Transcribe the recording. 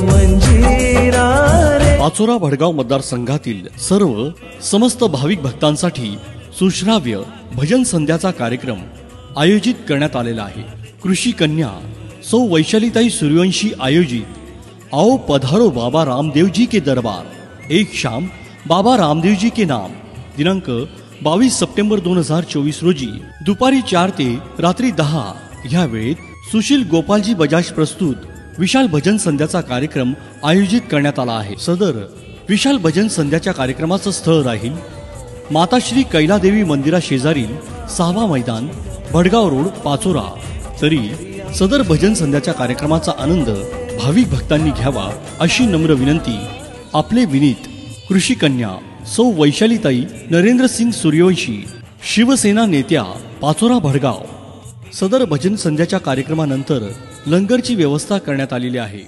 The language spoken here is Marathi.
मंजिरा रे। पाचोरा भडगाव मतदारसंघातील सर्व समस्त भाविक भक्तांसाठी सुश्राव्य भजन संध्याचा कार्यक्रम आयोजित करण्यात आलेला आहे। कृषी कन्या सौ वैशालीताई सूर्यवंशी आयोजित आओ पधारो बाबा रामदेव जी के दरबार, एक शाम बाबा रामदेव जी के नाम, दिनांक 22 सप्टेंबर 2024 रोजी दुपारी 4 ते रात्री 10 या वेळेत सुशील गोपालजी बजाज प्रस्तुत विशाल भजन संध्याचा कार्यक्रम आयोजित करण्यात आला आहे। सदर विशाल भजन संध्याच्या कार्यक्रमाचं स्थळ राहील माताश्री कैलादेवी मंदिरा शेजारील 6वा मैदान, भडगाव रोड, पाचोरा। तरी सदर भजन संध्याच्या कार्यक्रमाचा आनंद भाविक भक्तांनी घ्यावा अशी नम्र विनंती आपले विनीत कृषी कन्या सौ वैशालीताई नरेंद्रसिंग सूर्यवंशी, शिवसेना नेत्या, पाचोरा भडगाव। सदर भजन संध्याच्या कार्यक्रमानंतर लंगरची व्यवस्था करण्यात आलेली आहे।